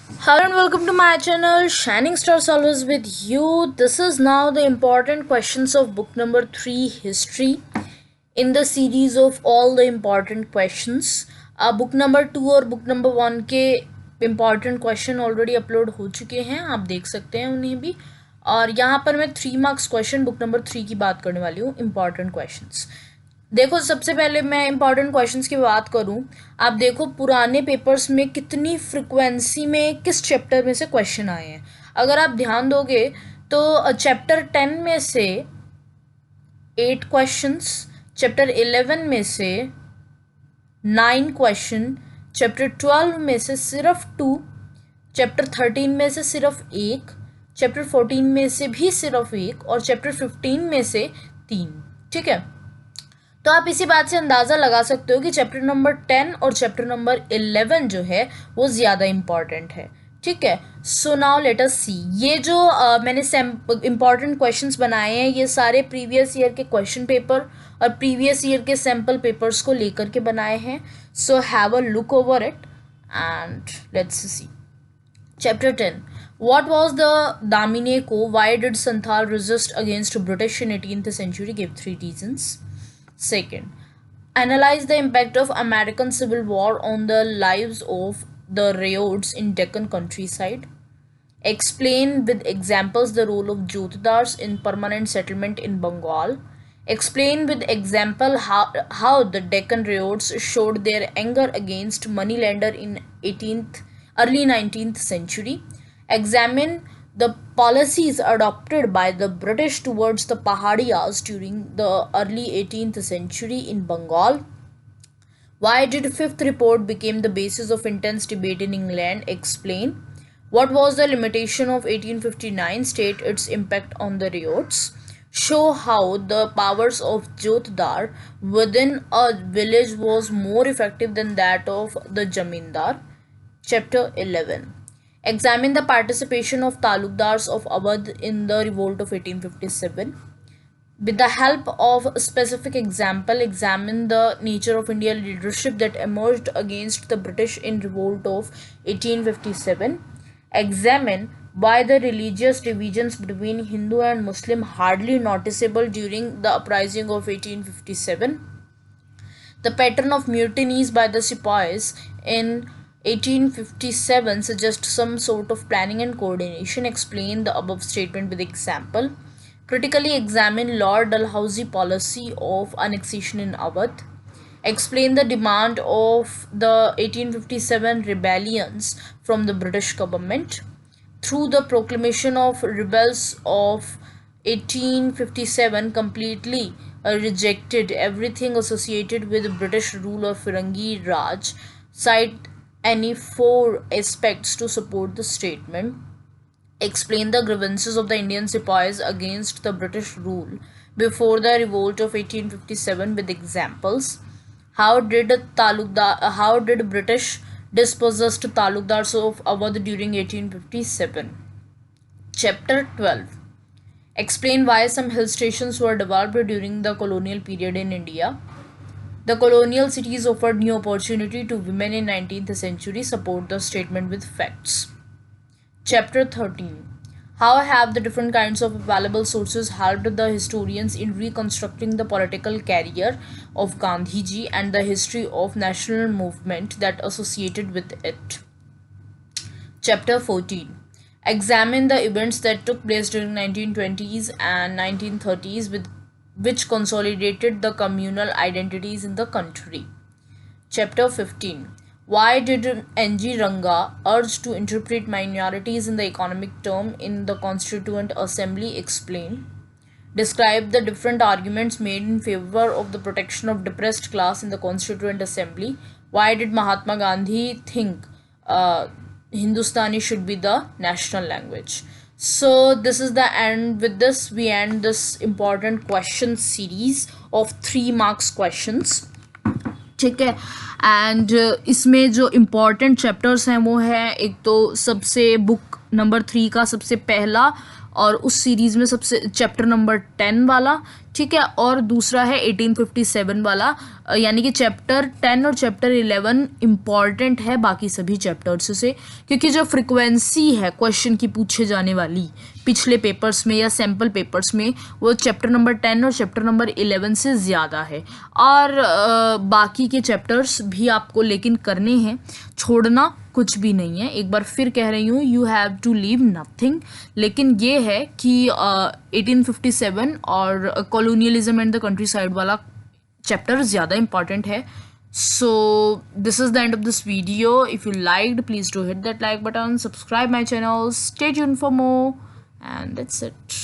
Hello and welcome to my channel Shining Stars always with you. This is now the important questions of book number 3 history in the series of all the important questions. Book number 2 और book number 1 के important question already upload हो चुके हैं, आप देख सकते हैं उन्हें भी। और यहाँ पर मैं 3 मार्क्स क्वेश्चन बुक नंबर 3 की बात करने वाली हूँ, इम्पॉर्टेंट क्वेश्चंस। देखो, सबसे पहले मैं इंपॉर्टेंट क्वेश्चंस की बात करूं। आप देखो पुराने पेपर्स में कितनी फ्रिक्वेंसी में किस चैप्टर में से क्वेश्चन आए हैं। अगर आप ध्यान दोगे तो चैप्टर 10 में से 8 क्वेश्चंस, चैप्टर 11 में से 9 क्वेश्चन, चैप्टर 12 में से सिर्फ 2, चैप्टर 13 में से सिर्फ 1, चैप्टर 14 में से भी सिर्फ 1 और चैप्टर 15 में से 3। ठीक है, तो आप इसी बात से अंदाज़ा लगा सकते हो कि चैप्टर नंबर 10 और चैप्टर नंबर 11 जो है वो ज़्यादा इम्पॉर्टेंट है। ठीक है, सो नाउ लेट अस सी। ये जो मैंने इम्पॉर्टेंट क्वेश्चंस बनाए हैं ये सारे प्रीवियस ईयर के क्वेश्चन पेपर और प्रीवियस ईयर के सैम्पल पेपर्स को लेकर के बनाए हैं। So have a look over it and let's see. Chapter 10. What was the Damine Co? Why did Santhal resist against British in 18th century? Give 3 reasons. Second, analyze the impact of American Civil War on the lives of the revolts in Deccan countryside. Explain with examples the role of Jotedars in permanent settlement in Bengal. Explain with example how the Deccan revolts showed their anger against moneylender in early 19th century. Examine the policies adopted by the British towards the Pahadiyas during the early 18th century in Bengal. Why did fifth report became the basis of intense debate in England? Explain. What was the limitation of 1859? State its impact on the riots. Show how the powers of Jotedar within a village was more effective than that of the Zamindar. Chapter 11. Examine the participation of Talugdars of Awadh in the revolt of 1857. With the help of a specific example, examine the nature of Indian leadership that emerged against the British in revolt of 1857. Examine why the religious divisions between Hindu and Muslim hardly noticeable during the uprising of 1857. The pattern of mutinies by the Sepoys in 1857 suggests some sort of planning and coordination. Explain the above statement with example. Critically examine Lord Dalhousie policy of annexation in Awadh. Explain the demand of the 1857 rebellions from the British government. Through the proclamation of rebels of 1857 completely rejected everything associated with British rule of firangi Raj. Cite any 4 aspects to support the statement. Explain the grievances of the Indian Sepoys against the British rule before the revolt of 1857 with examples. How did British dispossessed Talugdars of Awadh during 1857? Chapter 12. Explain why some hill stations were developed during the colonial period in India. The colonial cities offered new opportunity to women in 19th century. Support the statement with facts. Chapter 13. How have the different kinds of available sources helped the historians in reconstructing the political career of Gandhiji and the history of national movement that associated with it? Chapter 14. Examine the events that took place during 1920s and 1930s which consolidated the communal identities in the country. Chapter 15. Why did N.G. Ranga urge to interpret minorities in the economic term in the Constituent Assembly? Explain. Describe the different arguments made in favor of the protection of depressed class in the Constituent Assembly. Why did Mahatma Gandhi think Hindustani should be the national language? So this is the end. With this we end this important question series of 3 marks questions. ठीक है, and इसमें जो important chapters हैं वो है, एक तो सबसे बुक नंबर 3 का सबसे पहला और उस सीरीज़ में सबसे चैप्टर नंबर 10 वाला, ठीक है। और दूसरा है 1857 वाला, यानी कि चैप्टर 10 और चैप्टर 11 इम्पॉर्टेंट है बाकी सभी चैप्टर्स से, क्योंकि जो फ्रिक्वेंसी है क्वेश्चन की पूछे जाने वाली पिछले पेपर्स में या सैम्पल पेपर्स में, वो चैप्टर नंबर 10 और चैप्टर नंबर 11 से ज़्यादा है। और बाकी के चैप्टर्स भी आपको लेकिन करने हैं, छोड़ना कुछ भी नहीं है। एक बार फिर कह रही हूँ, you have to leave nothing. लेकिन ये है कि 1857 और colonialism and the countryside वाला चैप्टर ज़्यादा इंपॉर्टेंट है। So this is the end of this video. If you liked, please do hit that like button, subscribe my channel, stay tuned for more, and that's it.